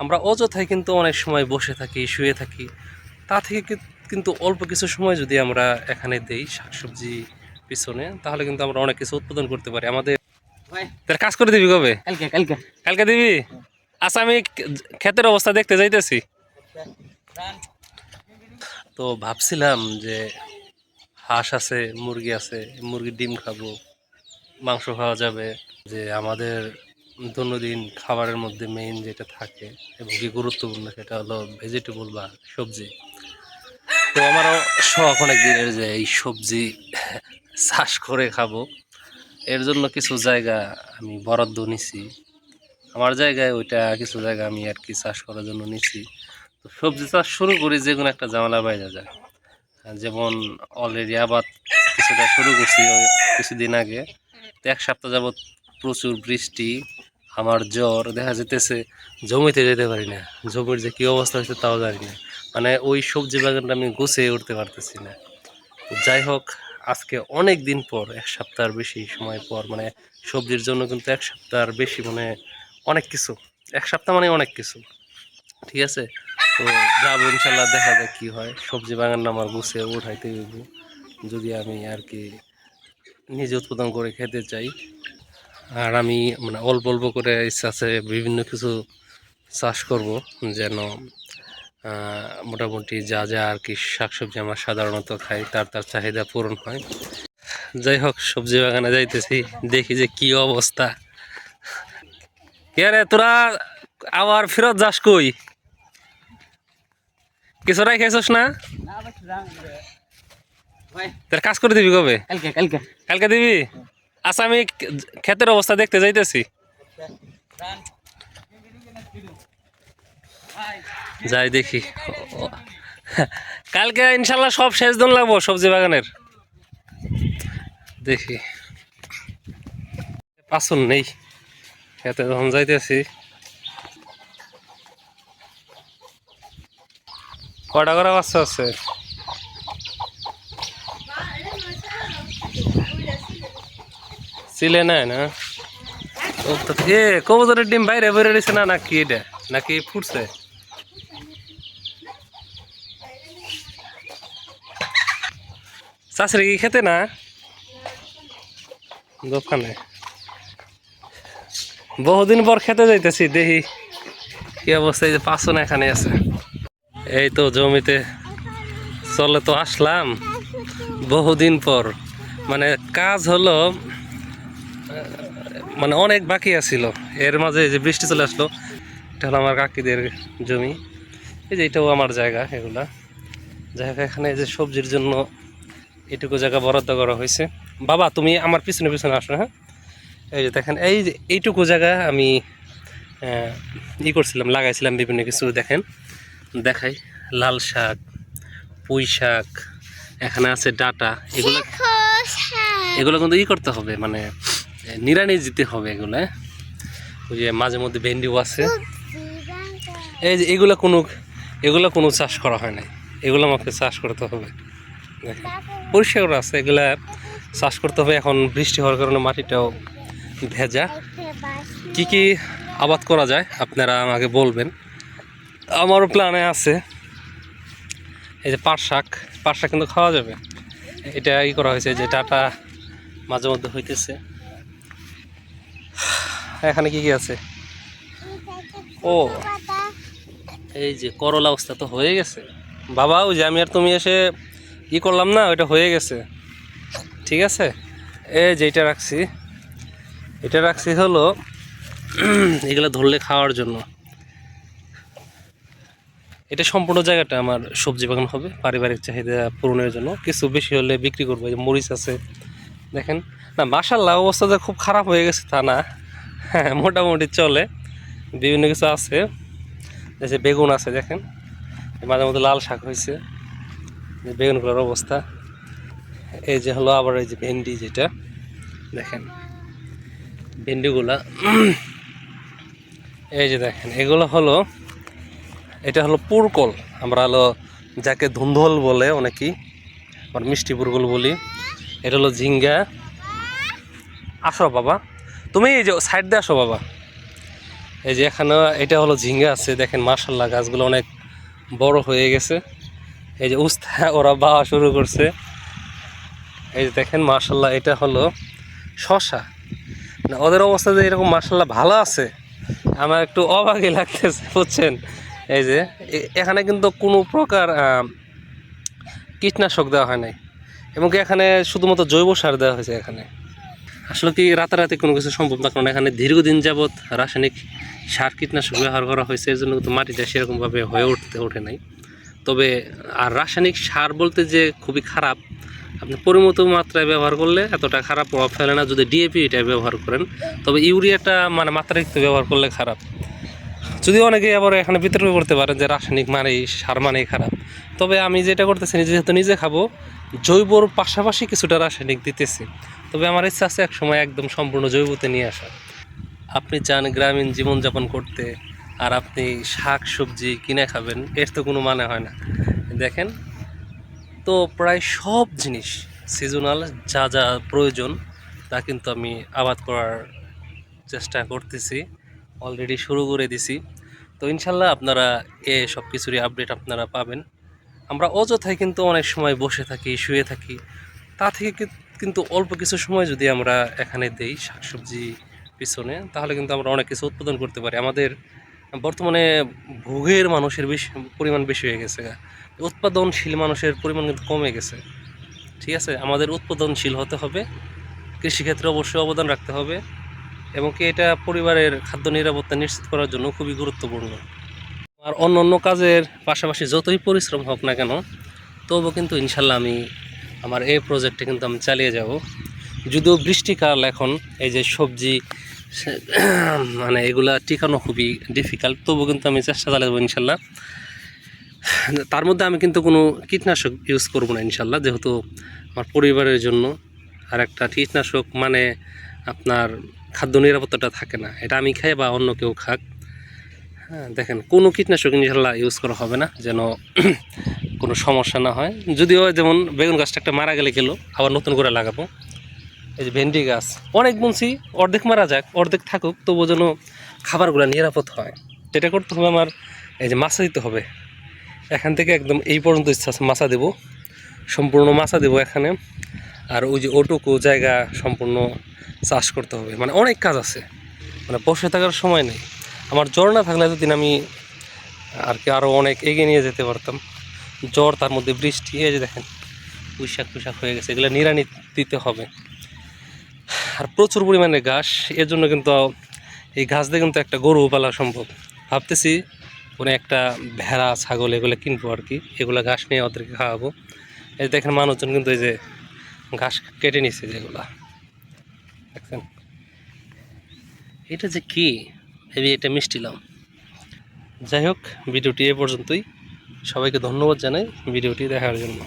আমরা অযথায় কিন্তু অনেক সময় বসে থাকি, শুয়ে থাকি। তা থেকে কিন্তু অল্প কিছু সময় যদি আমরা এখানে দেই শাকসবজি পিছনে, তাহলে কিন্তু আমরা অনেক কিছু উৎপাদন করতে পারি। আমাদের তার কাজ করে দিবি কবে? কালকে কালকে কালকে দিবি? আচ্ছা, আমি ক্ষেতের অবস্থা দেখতে যাইতেছি। তো ভাবছিলাম যে হাঁস আছে, মুরগি আছে, মুরগির ডিম খাবো, মাংস খাওয়া যাবে। যে আমাদের দৈনন্দিন খাবারের মধ্যে মেইন যেটা থাকে এবং কি গুরুত্বপূর্ণ, সেটা হলো ভেজিটেবল বা সবজি। তো আমারও শখ অনেক দিনের যে এই সবজি চাষ করে খাবো। এর জন্য কিছু জায়গা আমি বরাদ্দ নিছি। আমার জায়গায় ওইটা কিছু জায়গা আমি আর কি চাষ করার জন্য নিছি। তো সবজি চাষ শুরু করি যে কোনো একটা ঝামেলা বাইরে যায়। যেমন অলরেডি আবাদ কিছুটা শুরু করছি কিছুদিন আগে। তো এক সপ্তাহ যাবৎ প্রচুর বৃষ্টি, আমার জ্বর, দেখা যেতেছে জমিতে যেতে পারি না। জমির যে কী অবস্থা হয়েছে তাও জানি না। মানে ওই সবজি বাগানটা আমি গুছিয়ে উঠতে পারতেছি না। তো যাই হোক, আজকে অনেক দিন পর, এক সপ্তাহের বেশি সময় পর, মানে সবজির জন্য কিন্তু এক সপ্তাহের বেশি, মানে অনেক কিছু, এক সপ্তাহ মানে অনেক কিছু। ঠিক আছে, তো যাবো ইনশাল্লাহ, দেখা যাক কি হয়। সবজি বাগানটা আমার গুছিয়ে উঠাইতে হইব যদি আমি আর কি নিজে উৎপাদন করে খেতে চাই। আর আমি মানে অল্প অল্প করে ইচ্ছা আছে বিভিন্ন কিছু চাষ করব, যেন মোটামুটি যা যা আর কি শাকসবজি আমরা সাধারণত খাই তার চাহিদা পূরণ হয়। যাই হোক, সবজি বাগানে যাইতেছি, দেখি যে কি অবস্থা। কে রে তোরা, আবার ফেরত যাস কই? কিছু রাখাইছস না? তোর কাজ করে দিবি কবে? কালকে কালকে কালকে দিবি? আচ্ছা, আমি ক্ষেতের অবস্থা দেখতে যাইতেছি। যাই দেখি। কালকে ইনশাল্লাহ সব শেষ দিন লাগবো সবজি বাগানের। দেখি পাচন নেই খেতে যখন যাইতেছি। কটা করে বাচ্চা আছে? চিলে নাই না? এ কবুতরের ডিম বাইরে বেরো দিছে না, নাকি এটা নাকি ফুটছে? চাষরে কি খেতে না দোকানে? বহুদিন পর খেতে যাইতেছি, দেখি কি অবস্থা। এই যে পাঁচন এখানে আছে, এই তো জমিতে চলে তো আসলাম বহুদিন পর। মানে কাজ হলো, মানে অনেক বাকি আছিল, এর মাঝে যে বৃষ্টি চলে আসলো। এটা হলো আমার কাকিদের জমি, এই যে এটাও আমার জায়গা। এগুলা জায়গা, এখানে যে সবজির জন্য এটুকু জায়গা বরাদ্দ করা হয়েছে। বাবা, তুমি আমার পিছনে পিছনে আসো। হ্যাঁ, এই যে দেখেন, এই যে এইটুকু জায়গা আমি ই করছিলাম, লাগাইছিলাম বিভিন্ন কিছু। দেখেন, দেখাই, লাল শাক, পুঁই শাক, এখানে আছে ডাটা। এগুলো এগুলো কিন্তু ই করতে হবে, মানে নিড়ানি দিতে হবে এগুলো। ওই যে মাঝে মধ্যে ভেন্ডিও আছে। এই যে এগুলো কোনো চাষ করা হয় নাই, এগুলো আমাকে চাষ করতে হবে। দেখেন, পরিষ্কার করা আছে, এগুলা চাষ করতে হবে। এখন বৃষ্টি হওয়ার কারণে মাটিটাও ভেজা। কি কি আবাদ করা যায় আপনারা আমাকে বলবেন, আমারও প্ল্যানে আছে। এই যে পাট শাক কিন্তু খাওয়া যাবে। এটা ই করা হয়েছে, যে ডাটা মাঝে মধ্যে হইতেছে। এখানে কি কি আছে? ও, এই যে করলা অবস্থা তো হয়ে গেছে বাবা। ওই যে আমি আর তুমি এসে ই করলাম না, ওইটা হয়ে গেছে। ঠিক আছে, এই যে এটা রাখছি হলো এগুলো ধরলে খাওয়ার জন্য। এটা সম্পূর্ণ জায়গাটা আমার সবজি বাগান হবে, পারিবারিক চাহিদা পূরণের জন্য। কিছু বেশি হলে বিক্রি করবো। এই যে মরিচ আছে, দেখেন না, মাশাআল্লাহ অবস্থা যে খুব খারাপ হয়ে গেছে তা না, হ্যাঁ মোটামুটি চলে। বিভিন্ন কিছু আছে, যে বেগুন আছে, দেখেন মাঝে মধ্যে লাল শাক হয়েছে। বেগুনগুলোর অবস্থা এই যে হলো। আবার এই যে ভেন্ডি, যেটা দেখেন ভেন্ডিগুলা, এই যে দেখেন এগুলো হলো, এটা হলো পুরকল। আমরা হলো যাকে ধুন্দল বলে অনেকেই, আবার মিষ্টি পুরকল বলি। এটা হলো ঝিঙ্গা। আসো বাবা, তুমি এই যে সাইড দিয়ে আসো বাবা। এই যে এখানে এটা হলো ঝিঙ্গা আছে, দেখেন মাশাল্লাহ গাছগুলো অনেক বড় হয়ে গেছে। এই যে উস্তা ওরা বাওয়া শুরু করছে। এই যে দেখেন মাশাল্লাহ এটা হলো শশা। না, ওদের অবস্থা যে এরকম মাশাল্লাহ ভালো আছে, আমার একটু অবাকই লাগতেছে বুঝছেন। এই যে এখানে কিন্তু কোনো প্রকার কীটনাশক দেওয়া হয় নাই, এবং কি এখানে শুধুমাত্র জৈব সার দেওয়া হয়েছে। এখানে আসলে কি রাতারাতি কোনো কিছু সম্ভব না, কারণ এখানে দীর্ঘদিন যাবৎ রাসায়নিক সার কীটনাশক ব্যবহার করা হয়েছে, এর জন্য কিন্তু মাটিটা সেরকমভাবে হয়ে ওঠে নাই। তবে আর রাসায়নিক সার বলতে যে খুবই খারাপ, আপনি পরিমিত মাত্রায় ব্যবহার করলে এতটা খারাপ প্রভাব ফেলে না যদি ডিএপি এটা ব্যবহার করেন। তবে ইউরিয়াটা মানে মাত্রাতিরিক্ত ব্যবহার করলে খারাপ। যদিও অনেকে আবার এখানে বিতর্ক করতে পারেন যে রাসায়নিক মানেই সার মানেই খারাপ, তবে আমি যেটা করতেছি যেহেতু নিজে খাবো, জৈবর পাশাপাশি কিছুটা রাসায়নিক দিতেছি। তবে আমার ইচ্ছা আছে এক সময় একদম সম্পূর্ণ জৈবতে নিয়ে আসা। আপনি চান গ্রামীণ জীবনযাপন করতে, আর আপনি শাক সবজি কিনে খাবেন, এর তো কোনো মানে হয় না। দেখেন, তো প্রায় সব জিনিস সিজনাল যা যা প্রয়োজন তা কিন্তু আমি আবাদ করার চেষ্টা করতেছি, অলরেডি শুরু করে দিছি। তো ইনশাল্লাহ আপনারা সব কিছুরই আপডেট আপনারা পাবেন। আমরা অযথায় কিন্তু অনেক সময় বসে থাকি, শুয়ে থাকি, তা থেকে কিন্তু অল্প কিছু সময় যদি আমরা এখানে দেই শাকসবজি পিছনে, তাহলে কিন্তু আমরা অনেক কিছু উৎপাদন করতে পারি। আমাদের বর্তমানে ভোগের মানুষের পরিমাণ বেশি হয়ে গেছে, উৎপাদনশীল মানুষের পরিমাণ কিন্তু কমে গেছে। ঠিক আছে, আমাদের উৎপাদনশীল হতে হবে, কৃষিক্ষেত্রে অবশ্যই অবদান রাখতে হবে, এবং কি এটা পরিবারের খাদ্য নিরাপত্তা নিশ্চিত করার জন্য খুবই গুরুত্বপূর্ণ। আর অন্য অন্য কাজের পাশাপাশি যতই পরিশ্রম হোক না কেন, তবুও কিন্তু ইনশাল্লাহ আমি আমার এই প্রজেক্টে কিন্তু আমি চালিয়ে যাব। যদিও বৃষ্টিকাল এখন, এই যে সবজি মানে এগুলা টিকানো খুবই ডিফিকাল্ট, তবুও কিন্তু আমি চেষ্টা চালিয়ে যাবো ইনশাল্লাহ। তার মধ্যে আমি কিন্তু কোনো কীটনাশক ইউজ করব না ইনশাল্লাহ, যেহেতু আমার পরিবারের জন্য। আর একটা কীটনাশক মানে আপনার খাদ্য নিরাপত্তাটা থাকে না, এটা আমি খাই বা অন্য কেউ খাক। হ্যাঁ, দেখেন কোনো কীটনাশক ইনশাল্লাহ ইউজ করা হবে না, যেন কোনো সমস্যা না হয়। যদিও যেমন বেগুন গাছটা একটা মারা গেলে গেলো, আবার নতুন করে লাগাবো। এই যে ভেন্ডি গাছ অনেক বুনছি, অর্ধেক মারা যাক অর্ধেক থাকুক, তবুও যেন খাবারগুলো নিরাপদ হয়, যেটা করতে হবে আমার এই যে মাছা দিতে হবে। এখান থেকে একদম এই পর্যন্ত ইচ্ছা আছে মাছা দেবো, সম্পূর্ণ মাছা দেবো এখানে। আর ওই যে ওটুকু জায়গা সম্পূর্ণ চাষ করতে হবে, মানে অনেক কাজ আছে, মানে বসে থাকার সময় নেই। আমার জ্বর না থাকলে এতদিন আমি আর কি আরও অনেক এগিয়ে নিয়ে যেতে পারতাম। জ্বর, তার মধ্যে বৃষ্টি, এই যে দেখেন পুঁইশাক হয়ে গেছে, এগুলো নিড়ানি দিতে হবে। আর প্রচুর পরিমাণে ঘাস, এর জন্য কিন্তু এই ঘাস দিয়ে কিন্তু একটা গরু পালা সম্ভব। ভাবতেছি কোনো একটা ভেড়া ছাগল এগুলো কিনবো আর কি, এগুলো ঘাস নিয়ে ওদেরকে খাওয়াবো। এই দেখেন মানুষজন কিন্তু এই যে ঘাস কেটে নিচ্ছে যেগুলা, দেখছেন। এটা যে কি, এটা মিষ্টিলাম। যাই হোক, ভিডিওটি এ পর্যন্তই। সবাইকে ধন্যবাদ জানাই ভিডিওটি দেখার জন্য।